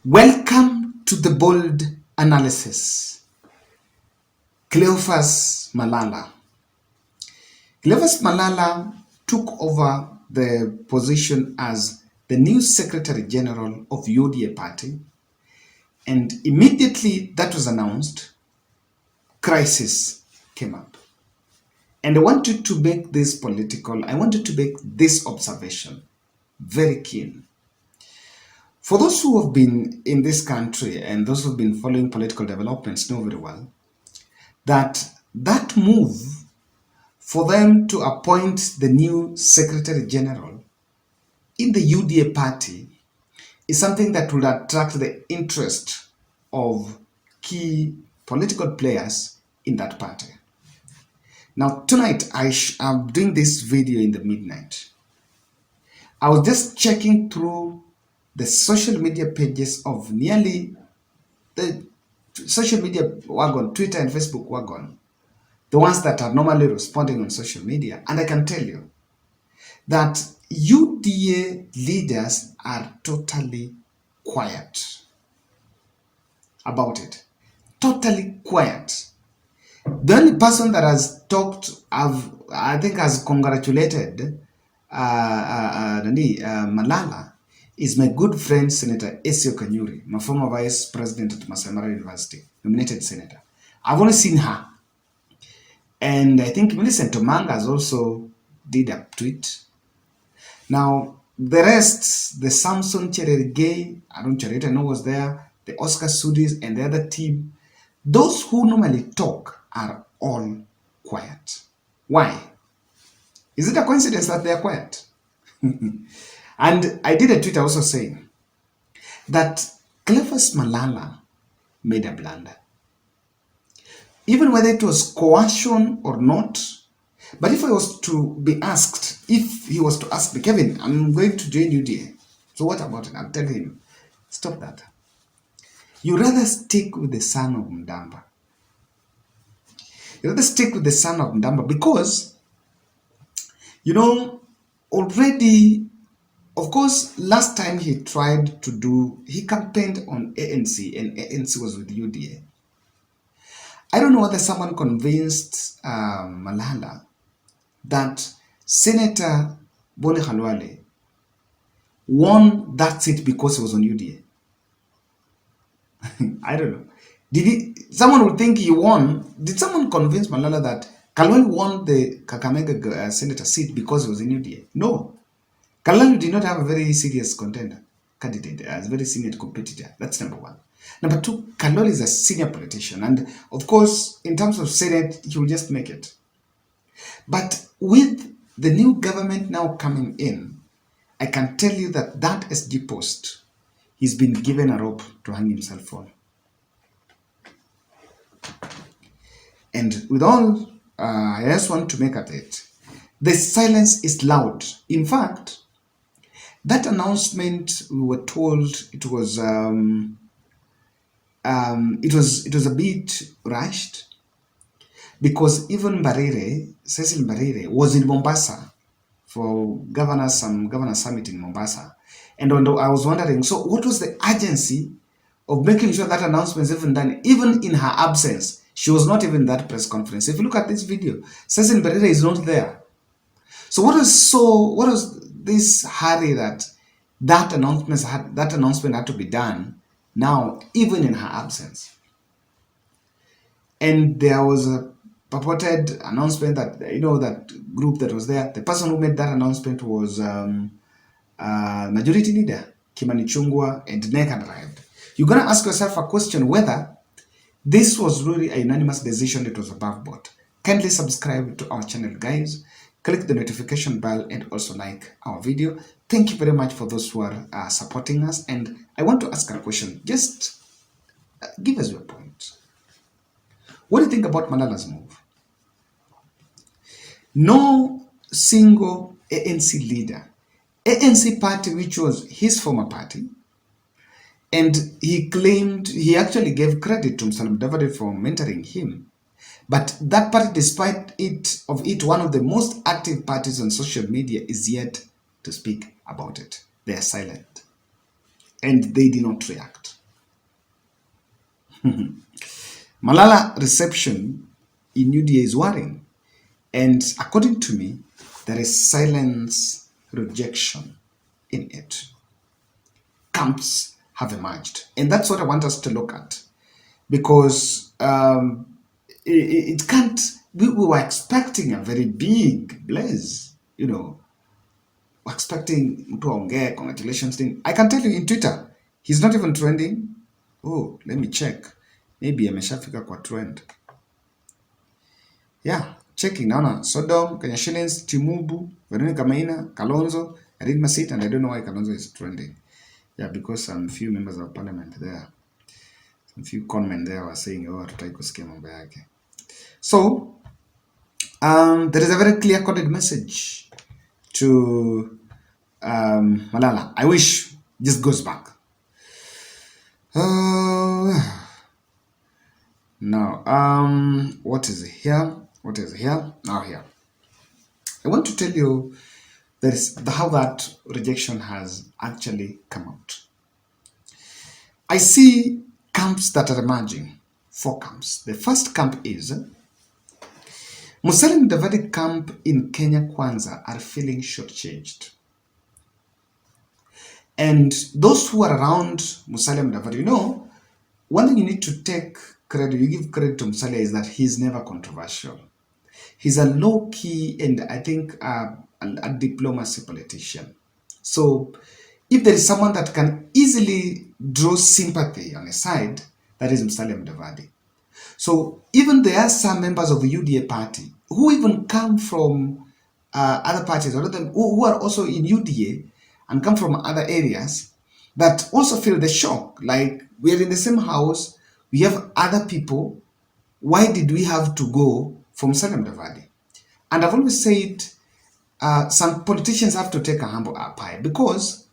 Welcome to the bold analysis. Cleophas Malala. Cleophas Malala took over the position as the new Secretary General of UDA party, and immediately that was announced, crisis came up. And I wanted to make this observation very keen. For those who have been in this country and those who have been following political developments know very well that that move for them to appoint the new Secretary General in the UDA party is something that would attract the interest of key political players in that party. Now tonight I'm doing this video in the midnight. I was just checking through the social media pages of nearly the social media wagon, Twitter and Facebook wagon, the ones that are normally responding on social media, and I can tell you that UDA leaders are totally quiet about it. Totally quiet. The only person that has talked, I think has congratulated Malala is my good friend, Senator Esio Kanyuri, my former vice president at Masai Mara University, nominated senator. I've only seen her. And I think Millicent Omanga has also did a tweet. Now, the rest, the Samson Chererigay, Arun Charita, I know was there, the Oscar Sudis and the other team, those who normally talk are all quiet. Why? Is it a coincidence that they are quiet? And I did a tweet also saying that Cleophas Malala made a blunder. Even whether it was coercion or not, but if I was to be asked, if he was to ask me, Kevin, I'm going to join UDA, so what about it? I'll tell him, stop that. You rather stick with the son of Mdamba. You rather stick with the son of Mdamba because, already, of course, last time he campaigned on ANC and ANC was with UDA. I don't know whether someone convinced Malala that Senator Boni Khalwale won that seat because he was on UDA. I don't know. Someone would think he won. Did someone convince Malala that Khalwale won the Kakamega senator seat because he was in UDA? No. Khalwale did not have a very serious candidate, as a very senior competitor. That's number one. Number two, Khalwale is a senior politician. And of course, in terms of Senate, he will just make it. But with the new government now coming in, I can tell you that SG post, he's been given a rope to hang himself on. And with all, I just want to make it, the silence is loud. In fact, that announcement, we were told it was a bit rushed because even Cecil Mbarire was in Mombasa for some governor summit in Mombasa. And I was wondering, so what was the urgency of making sure that announcement is even done, even in her absence? She was not even in that press conference. If you look at this video, Cecil Mbarire is not there. So what was this hurry that announcement had to be done now, even in her absence? And there was a purported announcement that, that group that was there, the person who made that announcement was Majority Leader Kimani Chungwa, and NEC had arrived. You're going to ask yourself a question whether this was really a unanimous decision that was above board. Kindly subscribe to our channel, guys. Click the notification bell and also like our video. Thank you very much for those who are supporting us. And I want to ask a question. Just give us your point. What do you think about Malala's move? No single ANC leader, ANC party, which was his former party, and he actually gave credit to Mr. Mudavadi for mentoring him. But that party, despite it, one of the most active parties on social media, is yet to speak about it. They are silent. And they did not react. Malala reception in UDA is worrying. And according to me, there is silence rejection in it. Camps have emerged. And that's what I want us to look at. Because it can't, we were expecting a very big blaze, we're expecting mtu aongee, congratulations thing. I can tell you in Twitter, he's not even trending. Oh, let me check. Maybe ameshafika kwa trend. Yeah, checking naona Sodom, Kenya Shillings, Timubu, Veronica Maina, Kalonzo. I read my seat and I don't know why Kalonzo is trending. Yeah, because some few members of parliament there, some few conmen there were saying, oh, hatutaki kusikia mambo yake. So, there is a very clear-coded message to Malala. I wish this goes back. Now, what is here? What is here? Now here. I want to tell you how that rejection has actually come out. I see camps that are emerging. 4 camps. The first camp is Musalia Mudavadi camp in Kenya Kwanza are feeling shortchanged. And those who are around Musalia Mudavadi, one thing you need to take credit, you give credit to Musalia is that he's never controversial. He's a low-key and I think a diplomacy politician. So if there is someone that can easily draw sympathy on his side, that is Musalia Mudavadi. So even there are some members of the UDA party who even come from other parties, or who are also in UDA and come from other areas, that also feel the shock. Like, we are in the same house, we have other people. Why did we have to go from Musalia Mudavadi? And I've always said some politicians have to take a humble pie, because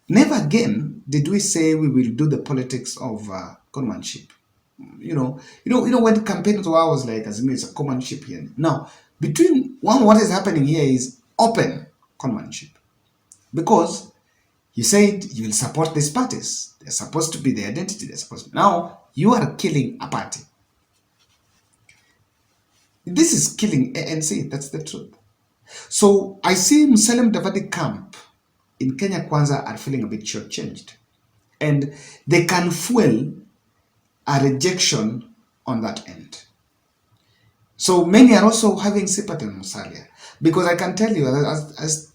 never again did we say we will do the politics of conmanship. When campaigns were, I was like, as it's a conmanship here. Now, what is happening here is open conmanship, because you said you will support these parties. They're supposed to be the identity. Now you are killing a party. This is killing ANC. That's the truth. So I see Musalia Mudavadi camp in Kenya Kwanza are feeling a bit shortchanged, and they can fuel a rejection on that end. So many are also having sympathy on Musalia, because I can tell you, as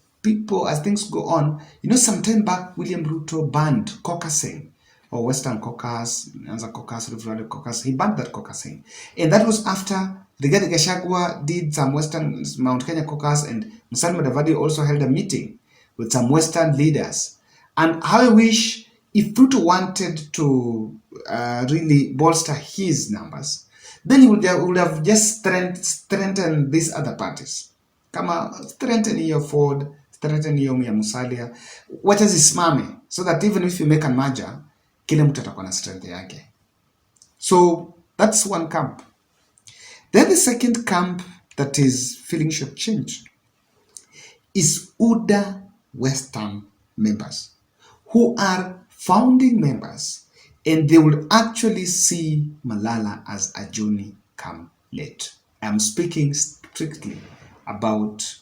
things go on, some time back William Ruto banned caucusing, or Western caucus, Nyanza caucus, Rift Valley caucus. He banned that caucusing, and that was after Rigathi Gachagua did some Western Mount Kenya caucus, and Musalia Mudavadi also held a meeting with some Western leaders. And how I wish, if Ruto wanted to really bolster his numbers, then he would have just strengthened these other parties. Kama strengthen your Ford, strengthen your Musalia, wacha zisimame, so that even if you make a merger, kila mtu atakuwa na strength yake. So that's one camp. Then the second camp that is feeling shortchanged is UDA Western members, who are founding members, and they will actually see Malala as a Johnny come late. I'm speaking strictly about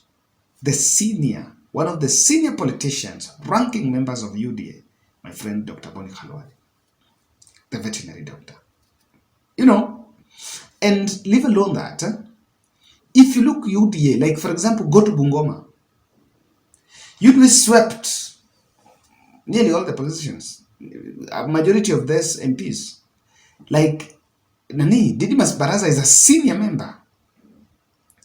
one of the senior politicians, ranking members of UDA, my friend Dr. Boni Khalwale, the veterinary doctor. And leave alone that, if you look UDA, like for example, go to Bungoma, UDA swept nearly all the positions, a majority of these MPs. Like, Didmus Baraza is a senior member,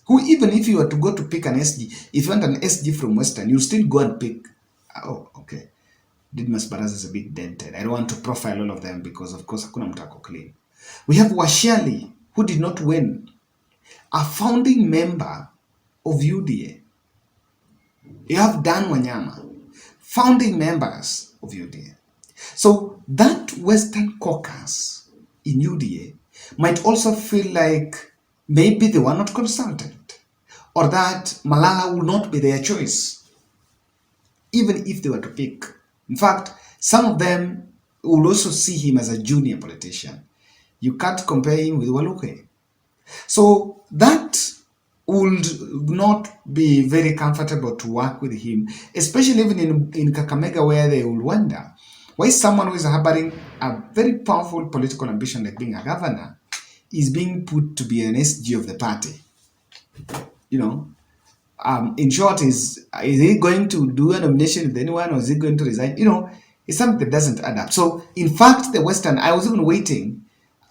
who even if you were to go to pick an SG, if you want an SG from Western, you still go and pick. Oh, okay. Didmus Baraza is a bit dented. I don't want to profile all of them, because of course, hakuna mtu ako clean. We have Washiali, who did not win, a founding member of UDA. You have Dan Wanyama, founding members of UDA. So that Western caucus in UDA might also feel like maybe they were not consulted, or that Malala will not be their choice, even if they were to pick. In fact, some of them will also see him as a junior politician. You can't compare him with Waluke. So that would not be very comfortable to work with him, especially even in Kakamega, where they will wonder why someone who is harboring a very powerful political ambition like being a governor is being put to be an SG of the party. You know, in short, is he going to do a nomination with anyone, or is he going to resign? It's something that doesn't add up. So, in fact, the Western, I was even waiting.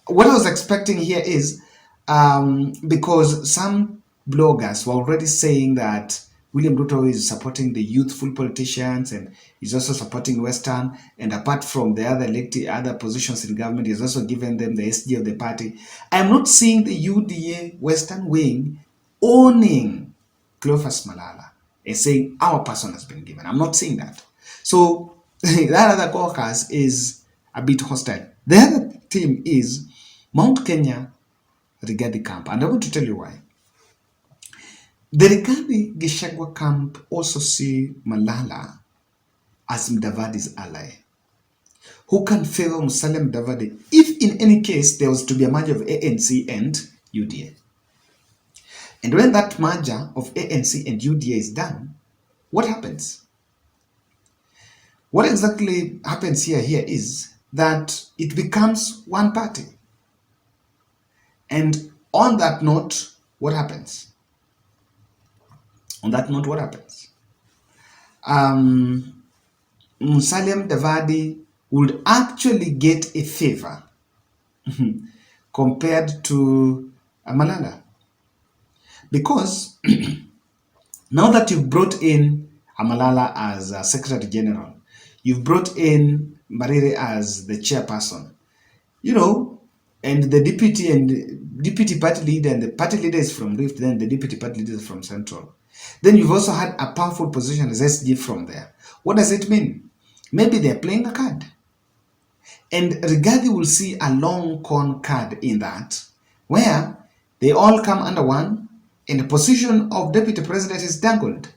What I was expecting here is because some bloggers were already saying that William Ruto is supporting the youthful politicians and he's also supporting Western, and apart from the other positions in government, he's also given them the SG of the party. I'm not seeing the UDA Western wing owning Cleophas Malala and saying our person has been given. I'm not seeing that. So that other caucus is a bit hostile. The other team is Mount Kenya Rigathi camp, and I want to tell you why. The Rigathi Gachagua camp also see Malala as Mudavadi's ally, who can favor Musalia Mudavadi if in any case there was to be a merger of ANC and UDA. And when that merger of ANC and UDA is done, what happens? What exactly happens here is that it becomes one party. And on that note, what happens? On that note, what happens? Musalia Mudavadi would actually get a favor compared to Malala. Because now that you've brought in Malala as a Secretary General, you've brought in Marire as the chairperson, and the deputy party leader, and the party leader is from Rift, then the deputy party leader is from Central. Then you've also had a powerful position as SG from there. What does it mean? Maybe they're playing a card. And Rigathi will see a long con card in that, where they all come under one, and the position of deputy president is dangled.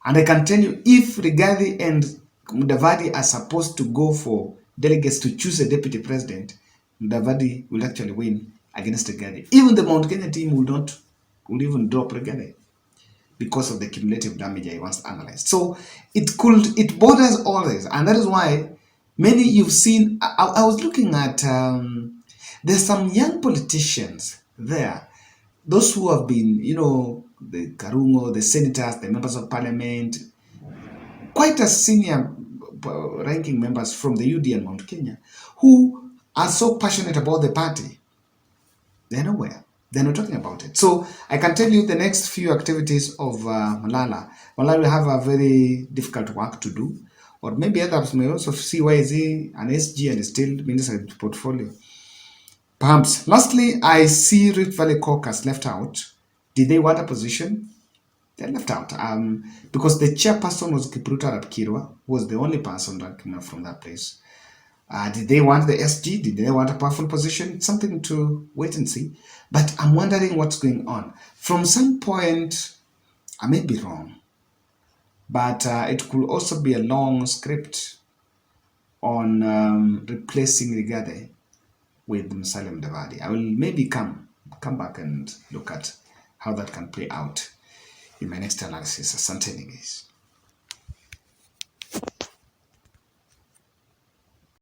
And I can tell you, if Rigathi and Mudavadi are supposed to go for delegates to choose a deputy president, Mudavadi will actually win against Rigathi. Even the Mount Kenya team will even drop Rigathi because of the cumulative damage I once analyzed. So it borders all this, and that is why many you've seen. I was looking at there's some young politicians there, those who have been, the Karungo, the senators, the members of parliament, quite a senior ranking members from the UD and Mount Kenya, who are so passionate about the party. They're nowhere. They're not talking about it. So I can tell you the next few activities of Malala will have a very difficult work to do. Or maybe others may also see why is he an SG and still minister in portfolio. Perhaps. Lastly, I see Rift Valley Caucus left out. Did they want a position? They left out. Because the chairperson was Kipruta Rapkirwa, who was the only person that came out from that place. Did they want the SG? Did they want a powerful position? It's something to wait and see. But I'm wondering what's going on. From some point, I may be wrong, but it could also be a long script on replacing Rigathi with Musalia Mudavadi. I will maybe come back and look at how that can play out in my next analysis. Asante guys.